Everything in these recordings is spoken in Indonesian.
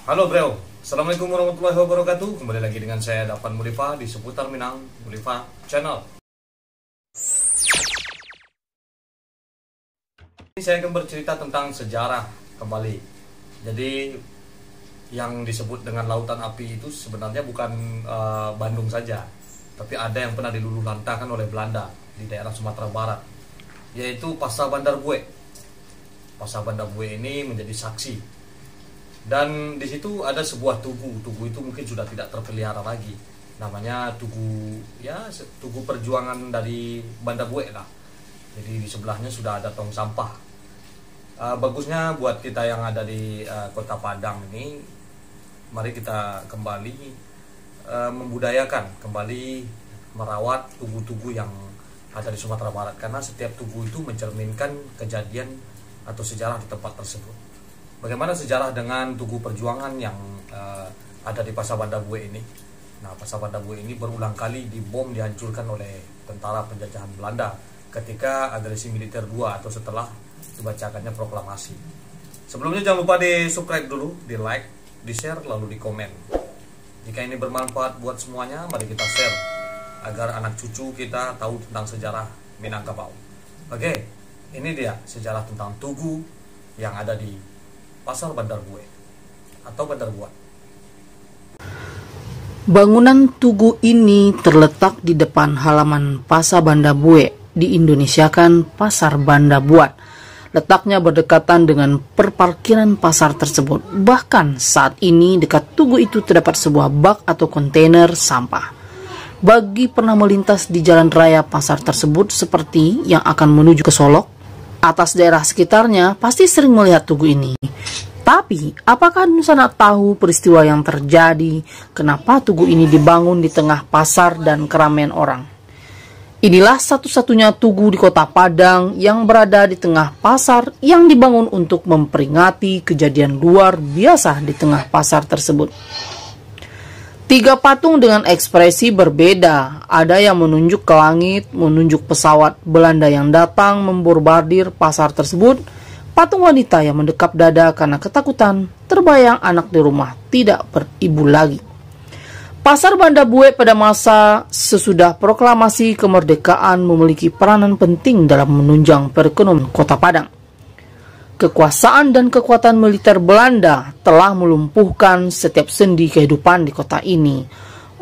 Halo bro, Assalamualaikum warahmatullahi wabarakatuh. Kembali lagi dengan saya Dapan Mulifa di seputar Minang Mulifa Channel. Ini saya akan bercerita tentang sejarah kembali. Jadi yang disebut dengan lautan api itu sebenarnya bukan Bandung saja, tapi ada yang pernah diluluhlantakan oleh Belanda di daerah Sumatera Barat, yaitu Pasar Bandar Bue. Pasar Bandar Bue ini menjadi saksi, dan di situ ada sebuah tugu. Tugu itu mungkin sudah tidak terpelihara lagi. Namanya tugu, ya tugu perjuangan dari Bandar Bue lah. Jadi di sebelahnya sudah ada tong sampah. Bagusnya buat kita yang ada di Kota Padang ini, mari kita kembali membudayakan, kembali merawat tugu-tugu yang ada di Sumatera Barat, karena setiap tugu itu mencerminkan kejadian atau sejarah di tempat tersebut. Bagaimana sejarah dengan tugu perjuangan yang ada di Pasar Bandar Bue ini? Nah, Pasar Bandar Bue ini berulang kali dibom, dihancurkan oleh tentara penjajahan Belanda ketika agresi militer 2 atau setelah dibacakannya proklamasi. Sebelumnya jangan lupa di subscribe dulu, di like, di share, lalu di komen. Jika ini bermanfaat buat semuanya, mari kita share agar anak cucu kita tahu tentang sejarah Minangkabau. Oke, ini dia sejarah tentang tugu yang ada di Pasar Bandar Bue atau Bandar Buat. Bangunan tugu ini terletak di depan halaman Pasar Bandar Bue, diindonesiakan Pasar Bandar Buat. Letaknya berdekatan dengan perparkiran pasar tersebut. Bahkan saat ini dekat tugu itu terdapat sebuah bak atau kontainer sampah. Bagi pernah melintas di jalan raya pasar tersebut seperti yang akan menuju ke Solok, atas daerah sekitarnya pasti sering melihat tugu ini. Tapi, apakah Nusana tahu peristiwa yang terjadi? Kenapa tugu ini dibangun di tengah pasar dan keramaian orang? Inilah satu-satunya tugu di Kota Padang yang berada di tengah pasar yang dibangun untuk memperingati kejadian luar biasa di tengah pasar tersebut. 3 patung dengan ekspresi berbeda. Ada yang menunjuk ke langit, menunjuk pesawat Belanda yang datang memborbardir pasar tersebut. Patung wanita yang mendekap dada karena ketakutan, terbayang anak di rumah tidak beribu lagi. Pasar Bandar Bue pada masa sesudah proklamasi kemerdekaan memiliki peranan penting dalam menunjang perekonomian Kota Padang. Kekuasaan dan kekuatan militer Belanda telah melumpuhkan setiap sendi kehidupan di kota ini.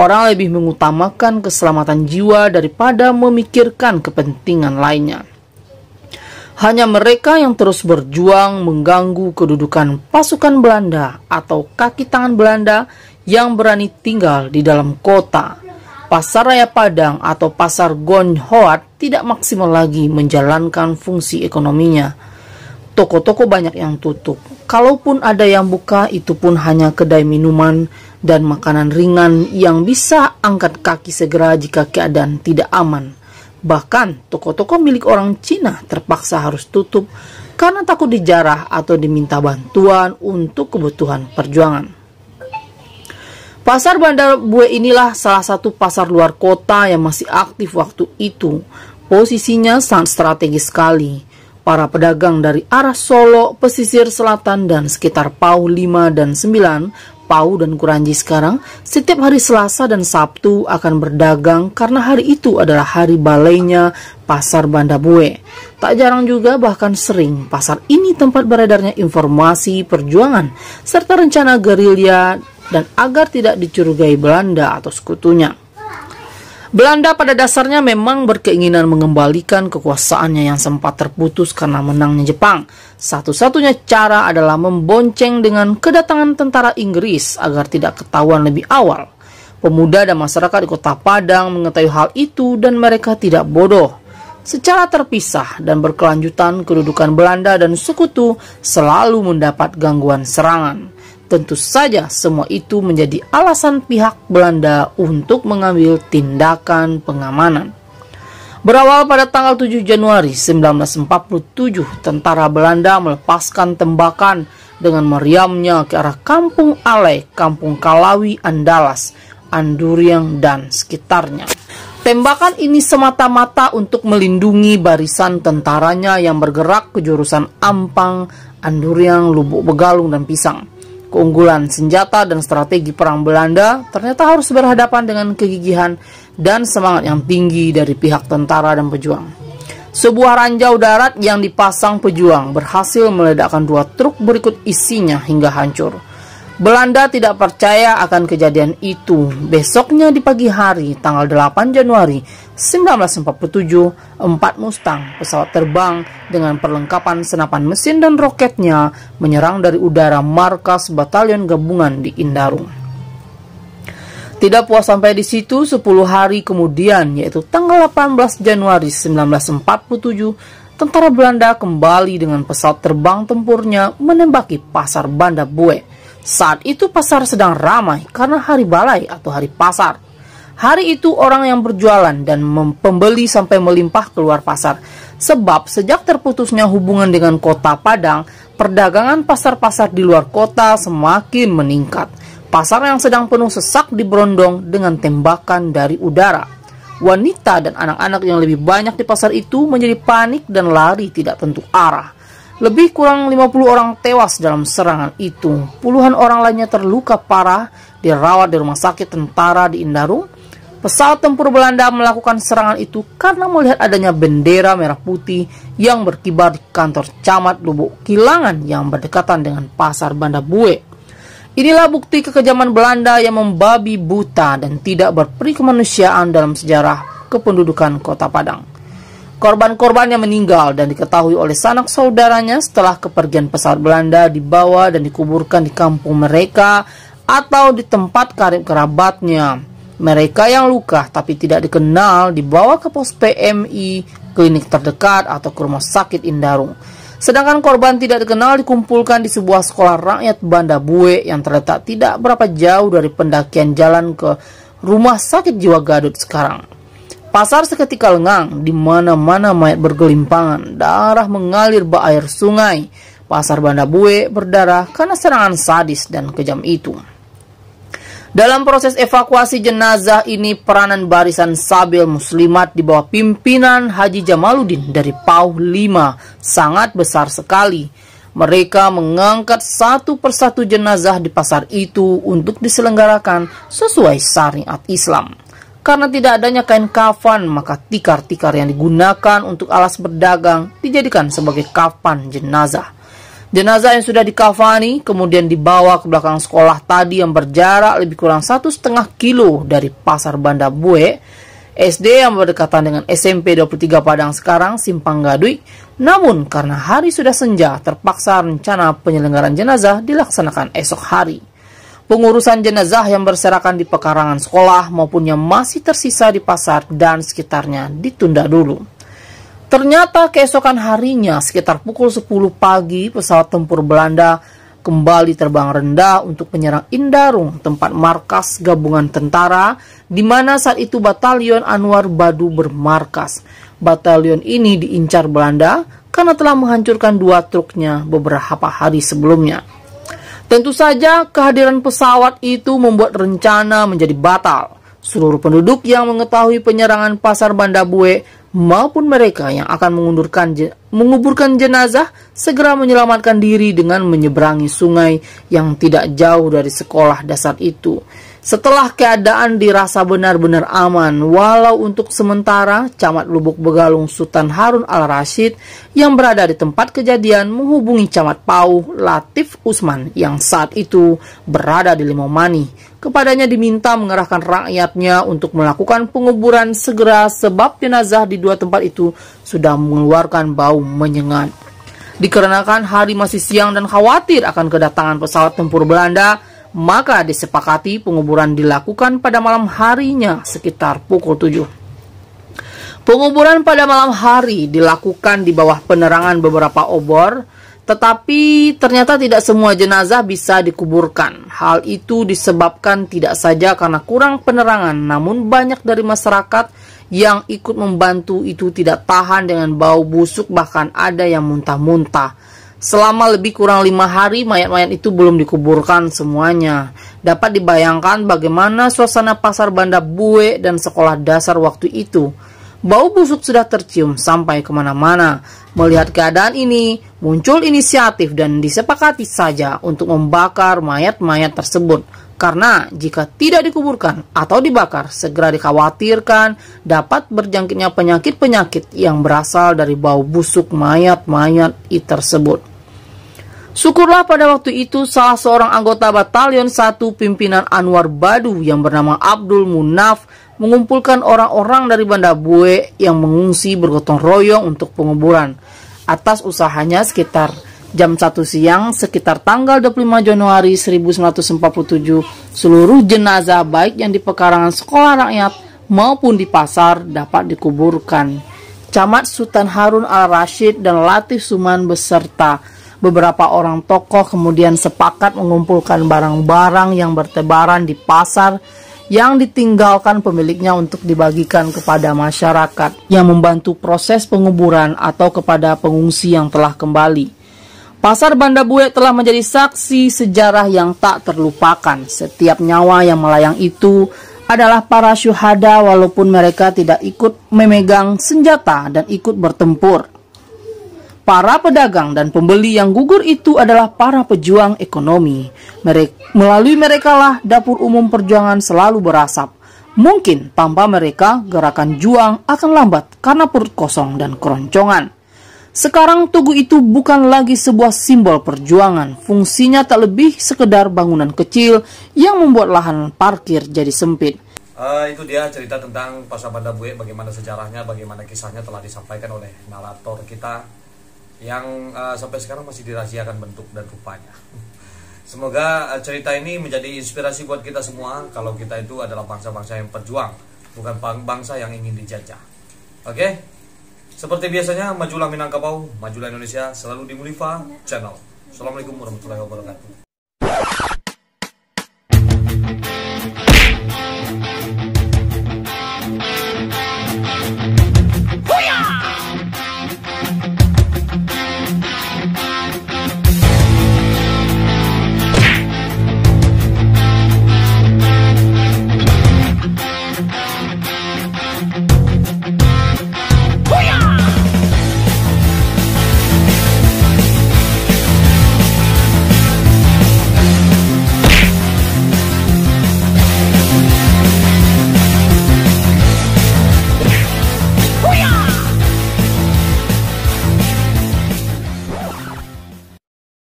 Orang lebih mengutamakan keselamatan jiwa daripada memikirkan kepentingan lainnya. Hanya mereka yang terus berjuang mengganggu kedudukan pasukan Belanda atau kaki tangan Belanda yang berani tinggal di dalam kota. Pasar Raya Padang atau Pasar Gonhoat tidak maksimal lagi menjalankan fungsi ekonominya. Toko-toko banyak yang tutup. Kalaupun ada yang buka, itu pun hanya kedai minuman dan makanan ringan yang bisa angkat kaki segera jika keadaan tidak aman. Bahkan toko-toko milik orang Cina terpaksa harus tutup karena takut dijarah atau diminta bantuan untuk kebutuhan perjuangan. Pasar Bandar Bue inilah salah satu pasar luar kota yang masih aktif waktu itu. Posisinya sangat strategis sekali. Para pedagang dari arah Solo, pesisir selatan dan sekitar Pau 5 dan 9, Pau dan Kuranji sekarang, setiap hari Selasa dan Sabtu akan berdagang karena hari itu adalah hari balainya Pasar Bandar Bue. Tak jarang juga bahkan sering pasar ini tempat beredarnya informasi perjuangan serta rencana gerilya dan agar tidak dicurigai Belanda atau sekutunya. Belanda pada dasarnya memang berkeinginan mengembalikan kekuasaannya yang sempat terputus karena menangnya Jepang. Satu-satunya cara adalah membonceng dengan kedatangan tentara Inggris agar tidak ketahuan lebih awal. Pemuda dan masyarakat di Kota Padang mengetahui hal itu dan mereka tidak bodoh. Secara terpisah dan berkelanjutan, kedudukan Belanda dan sekutu selalu mendapat gangguan serangan. Tentu saja semua itu menjadi alasan pihak Belanda untuk mengambil tindakan pengamanan. Berawal pada tanggal 7 Januari 1947, tentara Belanda melepaskan tembakan dengan meriamnya ke arah Kampung Alai, Kampung Kalawi, Andalas, Anduriang, dan sekitarnya. Tembakan ini semata-mata untuk melindungi barisan tentaranya yang bergerak ke jurusan Ampang, Anduriang, Lubuk Begalung, dan Pisang. Keunggulan senjata dan strategi perang Belanda ternyata harus berhadapan dengan kegigihan dan semangat yang tinggi dari pihak tentara dan pejuang. Sebuah ranjau darat yang dipasang pejuang berhasil meledakkan 2 truk berikut isinya hingga hancur. Belanda tidak percaya akan kejadian itu. Besoknya di pagi hari, tanggal 8 Januari 1947, 4 Mustang, pesawat terbang dengan perlengkapan senapan mesin dan roketnya, menyerang dari udara markas Batalion Gabungan di Indarung. Tidak puas sampai di situ, 10 hari kemudian, yaitu tanggal 18 Januari 1947, tentara Belanda kembali dengan pesawat terbang tempurnya menembaki pasar Banda Bue. Saat itu pasar sedang ramai karena hari balai atau hari pasar. Hari itu orang yang berjualan dan pembeli sampai melimpah keluar pasar. Sebab sejak terputusnya hubungan dengan kota Padang, perdagangan pasar-pasar di luar kota semakin meningkat. Pasar yang sedang penuh sesak diberondong dengan tembakan dari udara. Wanita dan anak-anak yang lebih banyak di pasar itu menjadi panik dan lari tidak tentu arah. Lebih kurang 50 orang tewas dalam serangan itu. Puluhan orang lainnya terluka parah, dirawat di rumah sakit tentara di Indarung. Pesawat tempur Belanda melakukan serangan itu karena melihat adanya bendera merah putih yang berkibar di kantor Camat Lubuk Kilangan yang berdekatan dengan pasar Banda Bue. Inilah bukti kekejaman Belanda yang membabi buta dan tidak berperi kemanusiaan dalam sejarah kependudukan kota Padang. Korban-korban yang meninggal dan diketahui oleh sanak saudaranya setelah kepergian pesawat Belanda dibawa dan dikuburkan di kampung mereka atau di tempat karib kerabatnya. Mereka yang luka tapi tidak dikenal dibawa ke pos PMI, klinik terdekat atau ke rumah sakit Indarung. Sedangkan korban tidak dikenal dikumpulkan di sebuah sekolah rakyat Banda Bue yang terletak tidak berapa jauh dari pendakian jalan ke rumah sakit jiwa Gadut sekarang. Pasar seketika lengang, di mana-mana mayat bergelimpangan, darah mengalir bak air sungai. Pasar Banda Bue berdarah karena serangan sadis dan kejam itu. Dalam proses evakuasi jenazah ini, peranan barisan Sabil Muslimat di bawah pimpinan Haji Jamaluddin dari PAU 5 sangat besar sekali. Mereka mengangkat satu persatu jenazah di pasar itu untuk diselenggarakan sesuai syariat Islam. Karena tidak adanya kain kafan, maka tikar-tikar yang digunakan untuk alas berdagang dijadikan sebagai kafan jenazah. Jenazah yang sudah dikafani kemudian dibawa ke belakang sekolah tadi yang berjarak lebih kurang 1,5 kilo dari pasar Banda Bue, SD yang berdekatan dengan SMP 23 Padang sekarang, Simpang Gadui. Namun karena hari sudah senja, terpaksa rencana penyelenggaraan jenazah dilaksanakan esok hari. Pengurusan jenazah yang berserakan di pekarangan sekolah maupun yang masih tersisa di pasar dan sekitarnya ditunda dulu. Ternyata keesokan harinya sekitar pukul 10 pagi pesawat tempur Belanda kembali terbang rendah untuk menyerang Indarung, tempat markas gabungan tentara di mana saat itu Batalion Anwar Badu bermarkas. Batalion ini diincar Belanda karena telah menghancurkan 2 truknya beberapa hari sebelumnya. Tentu saja kehadiran pesawat itu membuat rencana menjadi batal. Seluruh penduduk yang mengetahui penyerangan pasar Banda Bue maupun mereka yang akan menguburkan jenazah segera menyelamatkan diri dengan menyeberangi sungai yang tidak jauh dari sekolah dasar itu. Setelah keadaan dirasa benar-benar aman, walau untuk sementara, Camat Lubuk Begalung Sultan Harun Al-Rashid yang berada di tempat kejadian menghubungi Camat Pau Latif Usman yang saat itu berada di Limomani. Kepadanya diminta mengerahkan rakyatnya untuk melakukan penguburan segera sebab jenazah di 2 tempat itu sudah mengeluarkan bau menyengat. Dikarenakan hari masih siang dan khawatir akan kedatangan pesawat tempur Belanda, maka disepakati penguburan dilakukan pada malam harinya sekitar pukul 7. Penguburan pada malam hari dilakukan di bawah penerangan beberapa obor, tetapi ternyata tidak semua jenazah bisa dikuburkan. Hal itu disebabkan tidak saja karena kurang penerangan, namun banyak dari masyarakat yang ikut membantu itu tidak tahan dengan bau busuk, bahkan ada yang muntah-muntah. Selama lebih kurang 5 hari, mayat-mayat itu belum dikuburkan semuanya. Dapat dibayangkan bagaimana suasana pasar Banda Bue dan sekolah dasar waktu itu. Bau busuk sudah tercium sampai kemana-mana. Melihat keadaan ini, muncul inisiatif dan disepakati saja untuk membakar mayat-mayat tersebut. Karena jika tidak dikuburkan atau dibakar, segera dikhawatirkan dapat berjangkitnya penyakit-penyakit yang berasal dari bau busuk mayat-mayat tersebut. Syukurlah pada waktu itu salah seorang anggota Batalion 1 pimpinan Anwar Badu yang bernama Abdul Munaf mengumpulkan orang-orang dari Banda Bue yang mengungsi bergotong royong untuk penguburan. Atas usahanya sekitar jam 1 siang sekitar tanggal 25 Januari 1947, seluruh jenazah baik yang di pekarangan sekolah rakyat maupun di pasar dapat dikuburkan. Camat Sultan Harun Al-Rashid dan Latif Suman beserta beberapa orang tokoh kemudian sepakat mengumpulkan barang-barang yang bertebaran di pasar yang ditinggalkan pemiliknya untuk dibagikan kepada masyarakat yang membantu proses penguburan atau kepada pengungsi yang telah kembali. Pasar Banda Bue telah menjadi saksi sejarah yang tak terlupakan. Setiap nyawa yang melayang itu adalah para syuhada walaupun mereka tidak ikut memegang senjata dan ikut bertempur. Para pedagang dan pembeli yang gugur itu adalah para pejuang ekonomi. Melalui merekalah dapur umum perjuangan selalu berasap. Mungkin tanpa mereka gerakan juang akan lambat karena perut kosong dan keroncongan. Sekarang tugu itu bukan lagi sebuah simbol perjuangan. Fungsinya tak lebih sekedar bangunan kecil yang membuat lahan parkir jadi sempit. Itu dia cerita tentang Pasar Banda Bue, bagaimana sejarahnya, bagaimana kisahnya telah disampaikan oleh narator kita yang sampai sekarang masih dirahasiakan bentuk dan rupanya. Semoga cerita ini menjadi inspirasi buat kita semua kalau kita itu adalah bangsa-bangsa yang berjuang, bukan bangsa yang ingin dijajah. Oke? Seperti biasanya, majulah Minangkabau, majulah Indonesia, selalu di Mulifa Channel. Assalamualaikum warahmatullahi wabarakatuh.